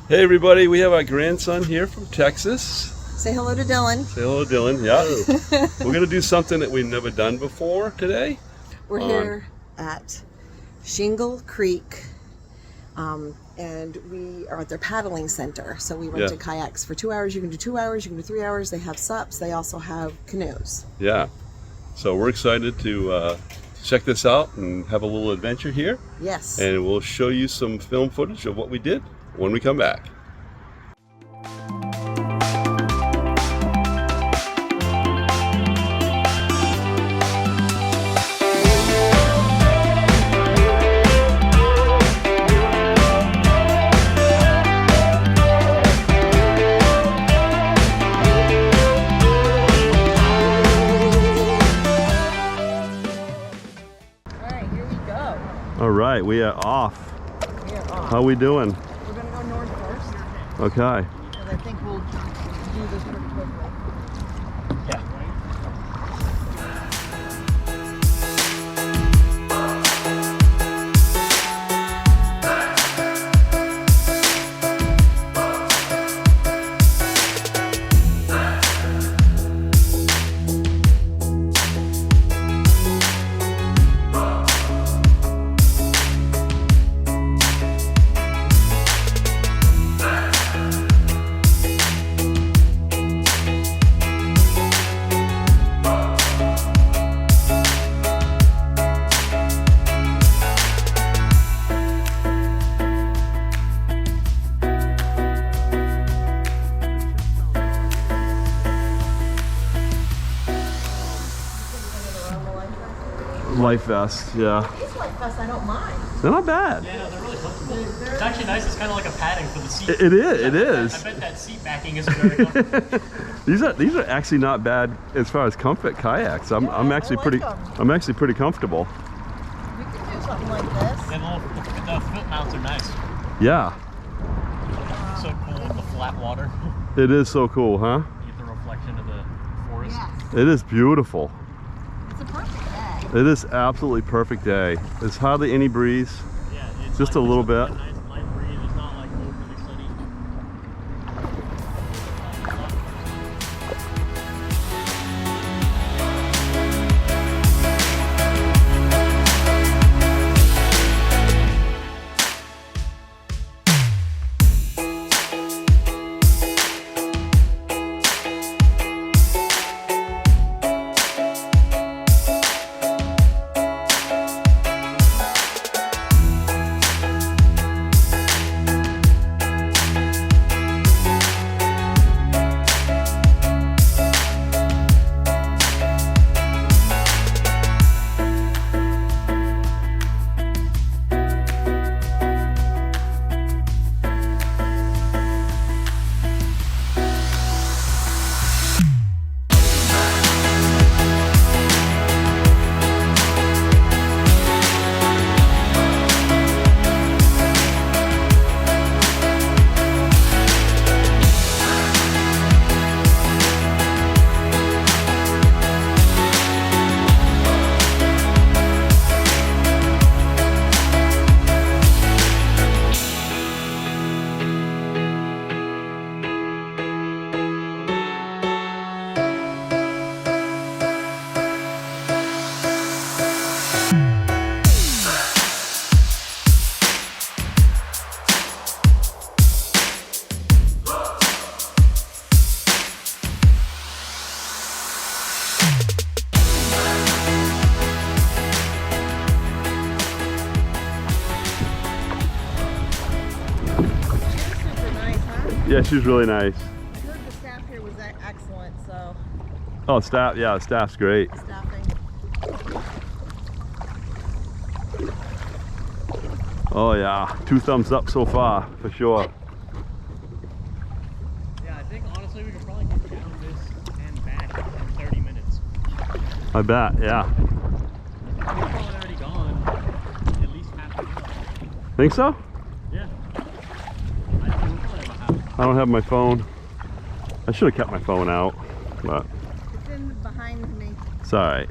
Hey everybody, we have our grandson here from Texas. Say hello to Dylan. Say hello to Dylan, yeah. We're going to do something that we've never done before today. We're here at Shingle Creek, and we are at their paddling center. So we rented kayaks for 2 hours. You can do 2 hours, you can do 3 hours. They have SUPs, they also have canoes. Yeah, so we're excited to check this out and have a little adventure here. Yes. And we'll show you some film footage of what we did when we come back. All right, we are off. How are we doing? We're going to go north first. Okay. Because I think we'll do this pretty quickly. Yeah. Life vest, yeah. These life vests, I don't mind. They're not bad. Yeah, no, they're really comfortable. It's actually nice. It's kind of like a padding for the seat. It is. I bet that seat backing isn't very comfortable. These are actually not bad as far as comfort kayaks. I'm actually pretty comfortable. We could do something like this. And the foot mounts are nice. Yeah. So cool with the flat water. It is so cool, huh? You get the reflection of the forest. Yes. It is beautiful. It's a perfect day. It is absolutely perfect day. There's hardly any breeze. Yeah, it's Just like, a little it's bit. A nice light breeze. It's not like overly sunny. Yeah, she's really nice. I heard the staff here was excellent, so. Oh, staff, yeah, staff's great. Staffing. Oh yeah, 2 thumbs up so far, for sure. Yeah, I think honestly we could probably get down this and back in 30 minutes. I bet, yeah. We've probably already gone at least half an hour. Think so? Yeah. I think we're probably about half. I don't have my phone. I should have kept my phone out, but It's in behind me. it's all right.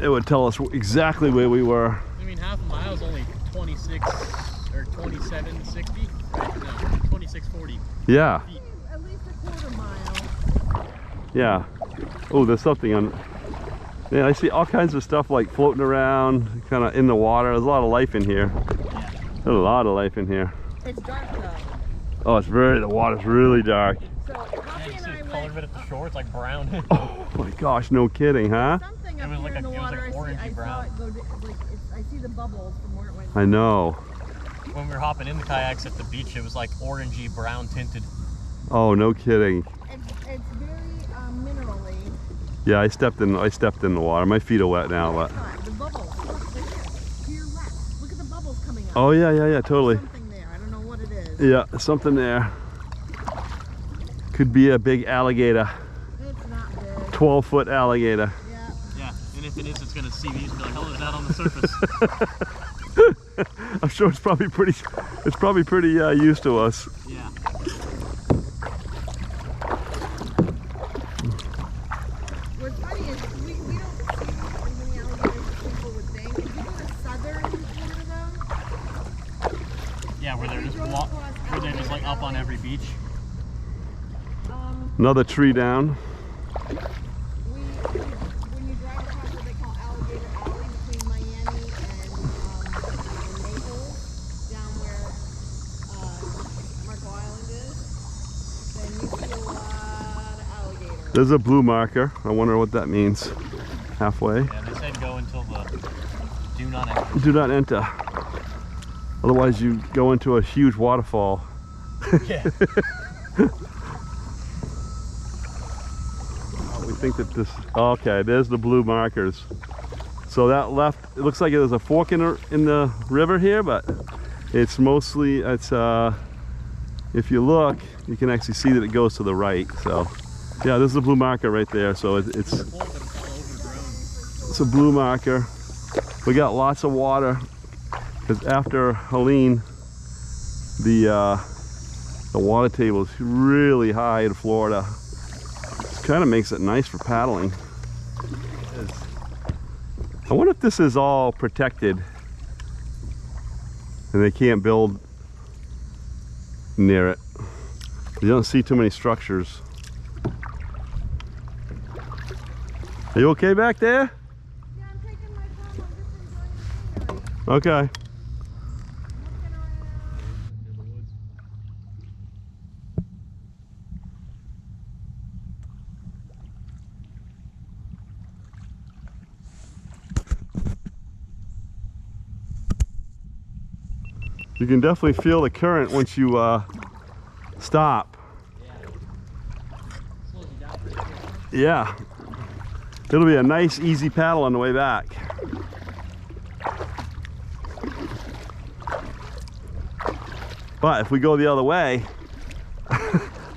It would tell us exactly where we were. I mean, half a mile is only 26 or 2760? Right? No, 2640. Yeah. Feet. At least a quarter mile. Yeah. Oh, there's something on. Yeah, I see all kinds of stuff like floating around, kind of in the water. There's a lot of life in here. Yeah. There's a lot of life in here. It's dark though. Oh, it's the water's really dark. So Yeah, Poppy you and see I the color went of it at the shore? It's like brown. Oh my gosh, no kidding, huh? something It up was here like in the it was like water. I orangey saw brown. it go I see the bubbles from where it went. I know. When we were hopping in the kayaks at the beach, it was like orangey brown tinted. Oh, no kidding. It's very minerally. Yeah, I stepped in the water. My feet are wet now, but. God, the bubbles. Look, they're here. To your left. Look at the bubbles coming up. Oh yeah, totally. Something there. I don't know what it is. Yeah, something there. Could be a big alligator. It's not big. 12-foot alligator. Yeah. Yeah, and if it is, it's gonna see these and be like, oh, is that on the surface? I'm sure it's probably pretty used to us. Yeah. What's funny is we don't see as many alligators as people would think. If you go to southern Florida, Yeah, where they're just like up on every beach. Another tree down. when you drive across what they call Alligator Alley between Miami and Naples, down where Marco Island is, then you see a lot of alligators. There's a blue marker. I wonder what that means. Halfway. Yeah, they said go until the do not enter. Do not enter. Otherwise you go into a huge waterfall. Yeah. We think that this, okay, there's the blue markers. So that left, it looks like there's a fork in the river here, but it's mostly, if you look, you can actually see that it goes to the right. So yeah, there's the blue marker right there. So it's a blue marker. We got lots of water because after Helene, the water table is really high in Florida. Kind of makes it nice for paddling. I wonder if this is all protected and they can't build near it. You don't see too many structures. Are you okay back there? Yeah, I'm taking my time. I'm just enjoying the scenery. Okay. Looking around. You can definitely feel the current once you stop. Slows you down pretty quick. Yeah. It'll be a nice, easy paddle on the way back. But if we go the other way,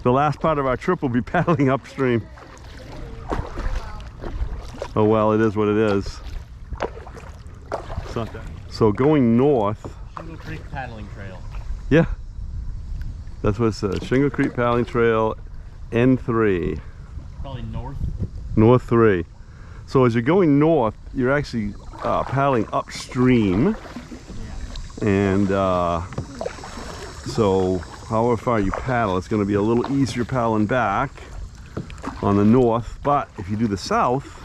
the last part of our trip will be paddling upstream. Oh well, it is what it is. It's not that. So going north, Shingle Creek paddling trail. yeah, that's what it says. Shingle Creek Paddling Trail, N3, Probably north. North 3. So as you're going north, you're actually paddling upstream, and so however far you paddle, it's going to be a little easier paddling back on the north. But if you do the south,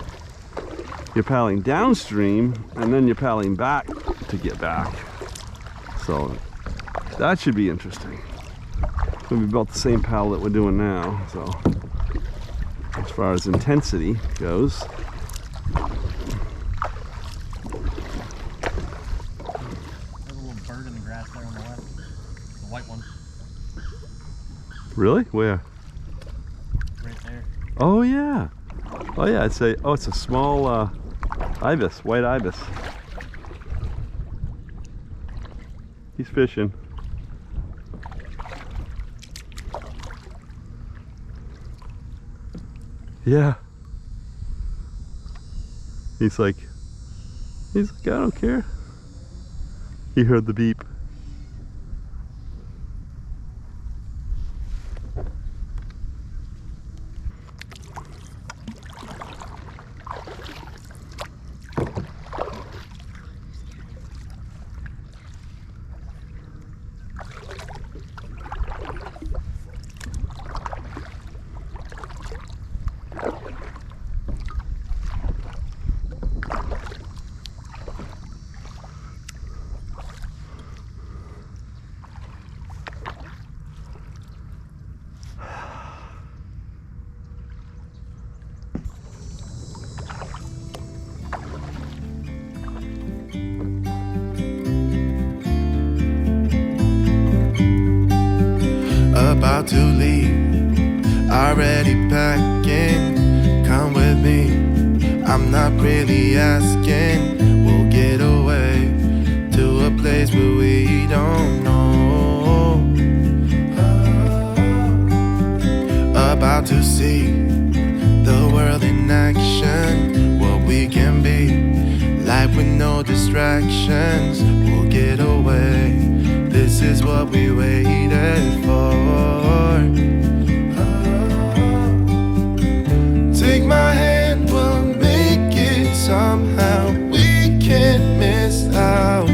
you're paddling downstream, and then you're paddling back to get back. So that should be interesting. It's going to be about the same paddle that we're doing now. So as far as intensity goes. There's a little bird in the grass there on the left. The white one. Really? Where? Right there. Oh yeah. Oh yeah, it's a small ibis, white ibis. He's fishing. Yeah. He's like, I don't care. He heard the beep. About to leave, already packing. Come with me, I'm not really asking. We'll get away to a place where we don't know. About to see the world in action, what we can be, life with no distractions. We'll get away, this is what we waited for. Take my hand, we'll make it somehow. We can't miss out.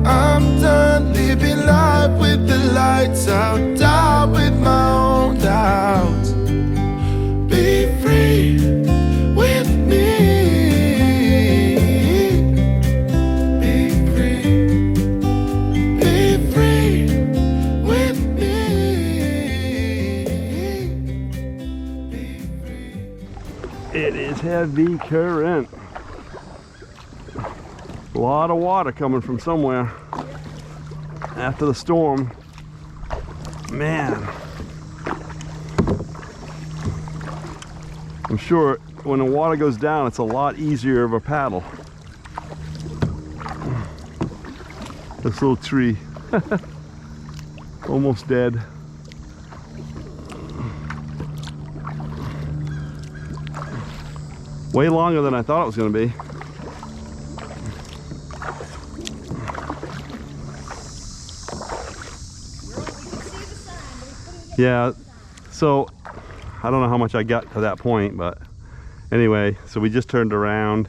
I'm done living life with the lights out, die with my own doubts. Be free with me. Be free. Be free with me. Be free. It is heavy current. A lot of water coming from somewhere after the storm. Man, I'm sure when the water goes down, it's a lot easier of a paddle. This little tree, almost dead. Way longer than I thought it was going to be. Yeah, so I don't know how much I got to that point, but anyway, so we just turned around.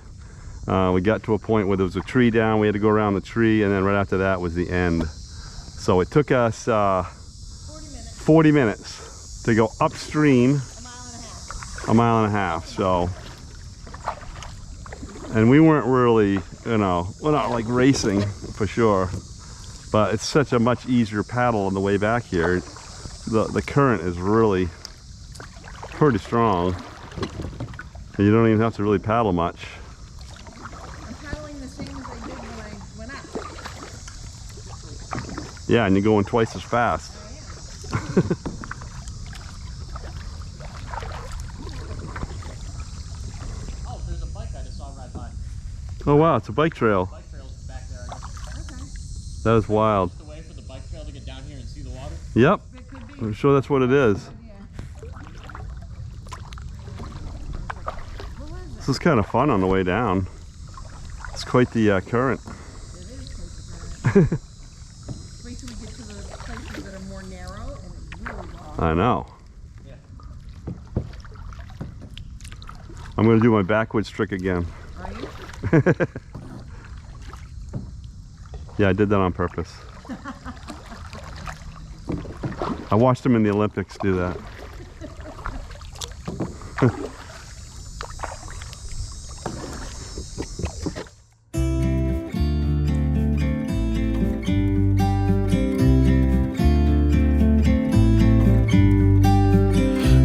We got to a point where there was a tree down. We had to go around the tree, and then right after that was the end. So it took us 40 minutes to go upstream, a mile and a half. So, and we weren't really, you know, we're not like racing for sure, but it's such a much easier paddle on the way back here. The current is really pretty strong. You don't even have to really paddle much. I'm paddling the same as I did when I went up. Yeah, and you're going twice as fast. Oh, there's a bike I just saw right by. Oh wow, it's a bike trail. Bike trail's back there, I guess. Okay. That is wild. Just a way for the bike trail to get down here and see the water. Yep, It could be. I'm sure that's what it is. This is kind of fun on the way down. It's quite the current. It is quite the current. Wait till we get to the places that are more narrow and it's really long. I know. Yeah. I'm going to do my backwards trick again. Are you? Yeah, I did that on purpose. I watched them in the Olympics do that.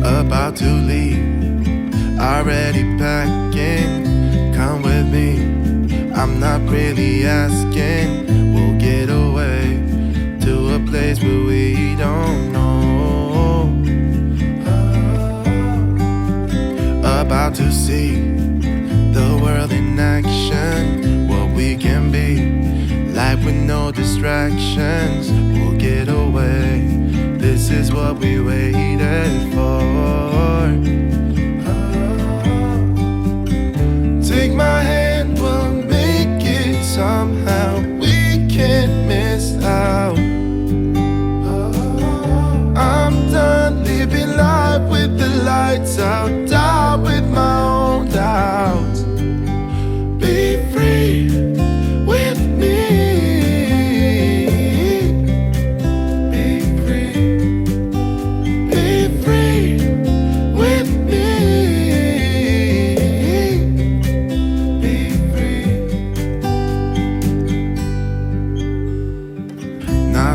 About to leave, already packing. Come with me, I'm not really asking. We'll get away to a place where we don't know. About to see the world in action, what we can be, life with no distractions. We'll get away, this is what we waited for. Take my hand, we'll make it somehow. We can't miss out. I'm done living life with the lights out, die with my own doubts. Be free with me.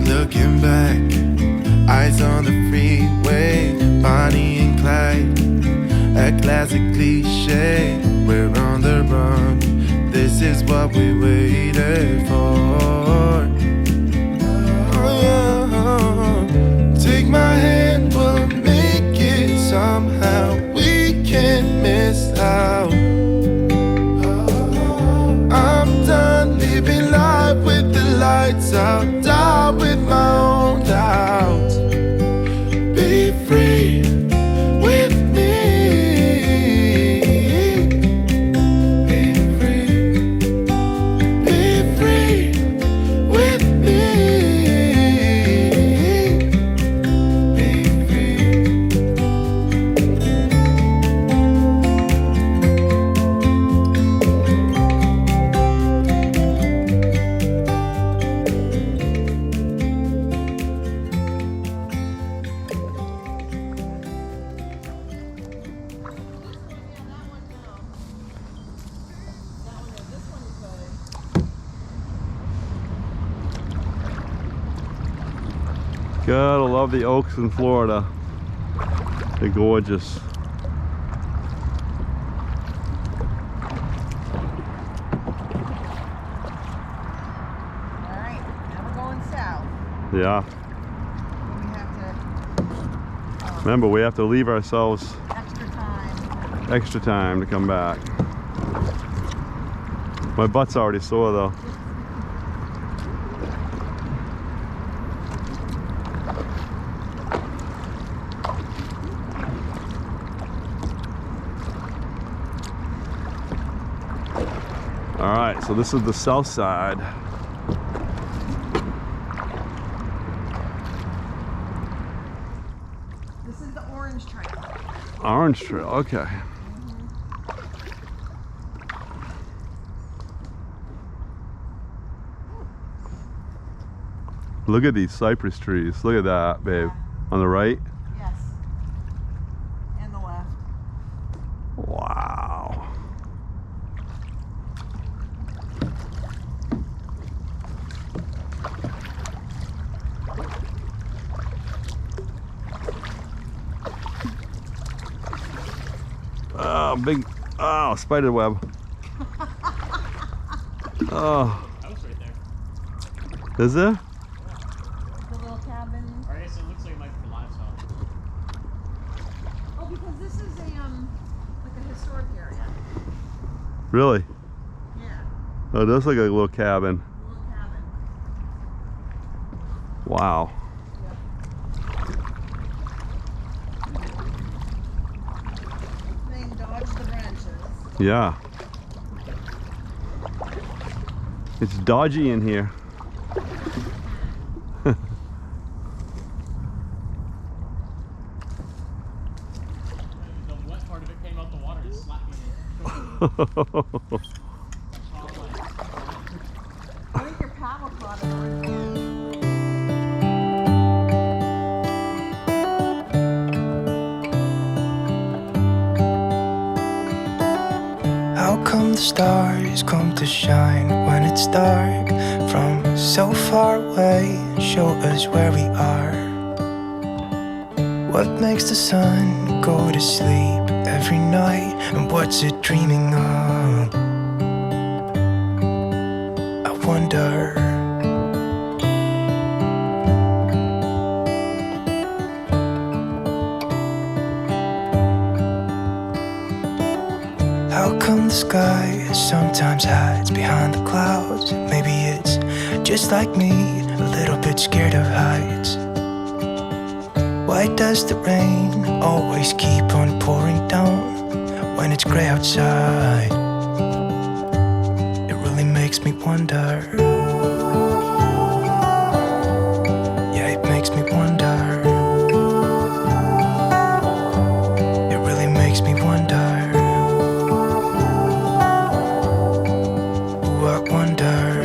Looking back, eyes on the freeway, Bonnie and Clyde, a classic cliche. We're on the run, this is what we waited for. Oh, yeah. Gotta love the oaks in Florida. They're gorgeous. Alright, now we're going south. Yeah. We have to Remember, we have to leave ourselves extra time. to come back. My butt's already sore though. All right, so this is the south side. This is the Orange Trail. Orange Trail, okay. Look at these cypress trees. Look at that, babe. On the right? Yes. And the left. Wow. Oh, big, oh, spider web. Oh, I was right there. is there? The little cabin. Or I guess it looks like it might be for livestock. Oh, because this is a like a historic area. Really? Yeah. Oh, it does look like a little cabin. A little cabin. Wow. Thing dodge the branches. Yeah. It's dodgy in here. The wet part of it came out the water and slapped me in the I think your paddle caught it on. How come the stars come to shine when it's dark from so far away and show us where we are? What makes the sun go to sleep every night, and what's it dreaming of? I wonder. How come the sky sometimes hides behind the clouds? Maybe it's just like me, a little bit scared of heights. Why does the rain always keep on pouring down when it's gray outside? It really makes me wonder. Yeah, it makes me wonder. It really makes me wonder. Ooh, I wonder.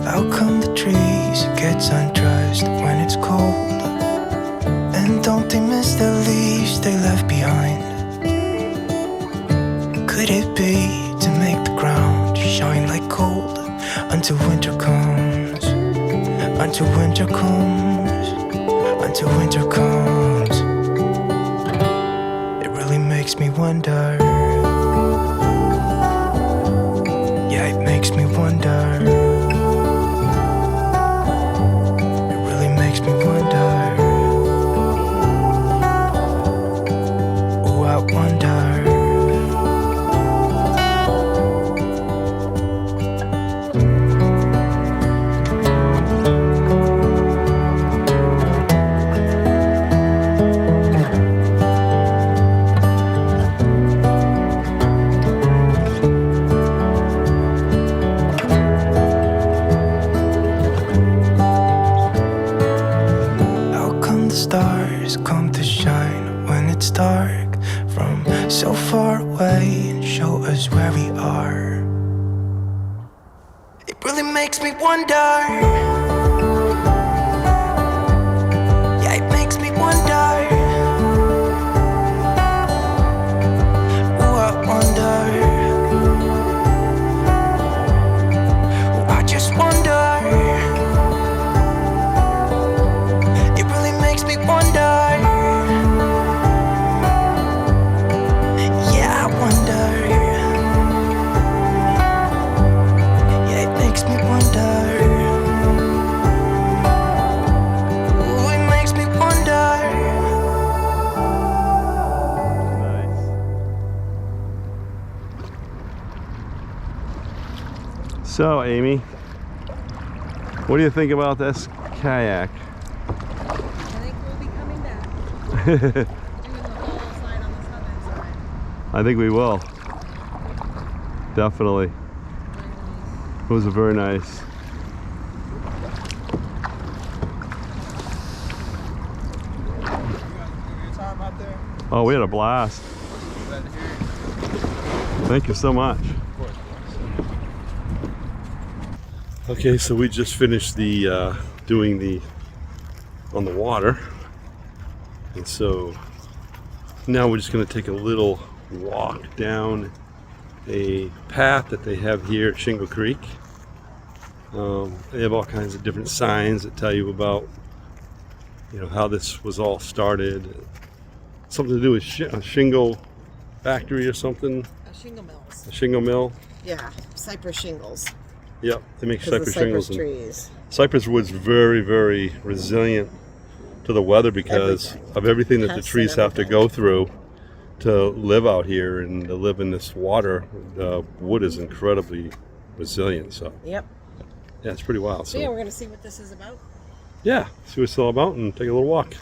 How come the trees get undressed when it's cold? And don't they miss the leaves they left behind? Could it be to make the ground shine like gold until winter comes? Until winter comes, until winter comes. It really makes me wonder. Yeah, it makes me wonder. It really makes me wonder. Oh, I wonder. How come the stars come to shine when it's dark from so far away and show us where we are? It really makes me wonder. Yeah, it makes me wonder. Ooh, I wonder. Ooh, I just So, Amy, what do you think about this kayak? I think we'll be coming back. Doing the whole side on the southern side. I think we will. Definitely. Very nice. It was a very nice. Oh, we had a blast. Thank you so much. Okay, so we just finished the doing the on the water, and so now we're just going to take a little walk down a path that they have here at Shingle Creek. They have all kinds of different signs that tell you about, you know, how this was all started. Something to do with a shingle factory or something. Shingle mills. A shingle mill. Yeah, cypress shingles. Yep, they make 'Cause cypress the shingles. cypress trees. Cypress wood's very, very resilient to the weather because of everything that the Pests trees and have to everything. go through to live out here and to live in this water. The wood is incredibly resilient. So Yep. yeah, it's pretty wild. So yeah, So we're gonna see what this is about. yeah, see what it's all about and take a little walk.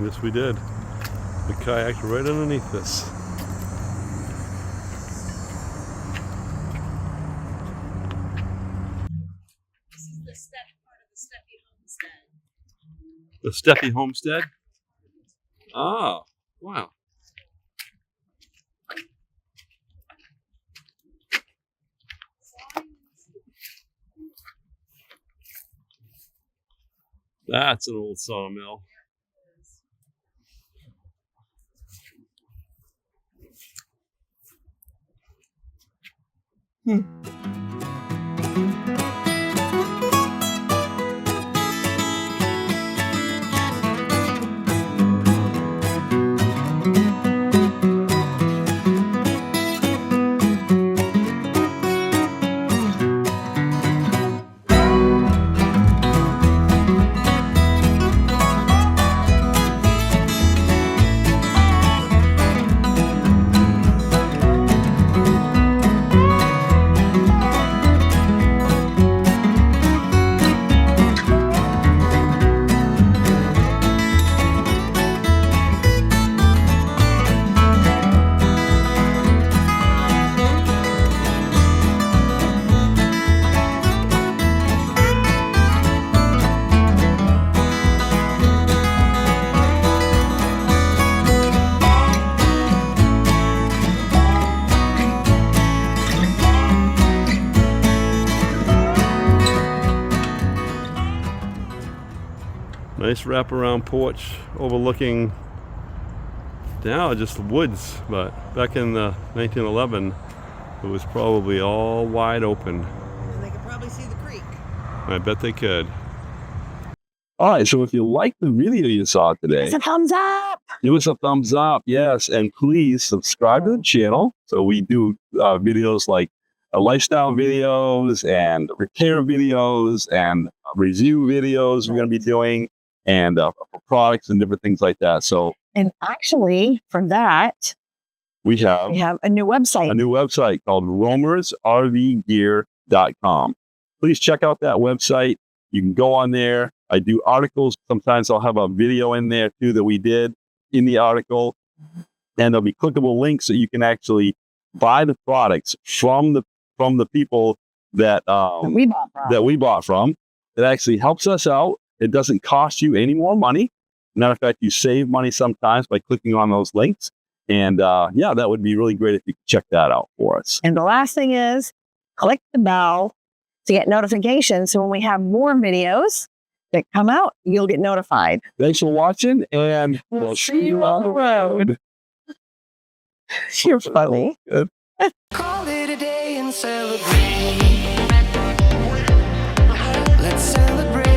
Yes, we did. We kayaked right underneath this. This is the step part of the Steppy homestead. The Steppy homestead? Ah, wow. That's an old sawmill. Nice wraparound porch overlooking now just the woods, but back in 1911 it was probably all wide open. And they can probably see the creek. I bet they could. All right, so if you like the video you saw today, It's a thumbs up. give us a thumbs up, yes, and please subscribe to the channel. So we do videos like lifestyle videos and repair videos and review videos we're going to be doing, and for products and different things like that. So And actually, for that, we have a new website. a new website called romersrvgear.com. Please check out that website. You can go on there. I do articles. Sometimes I'll have a video in there too that we did in the article. And there'll be clickable links that you can actually buy the products from the people that we bought from. that we bought from. It actually helps us out. It doesn't cost you any more money. Matter of fact, you save money sometimes by clicking on those links. And yeah, that would be really great if you could check that out for us. And the last thing is click the bell to get notifications. So when we have more videos that come out, you'll get notified. Thanks for watching, and we'll see you on the road. You're funny. Call it a day and celebrate. Let's celebrate.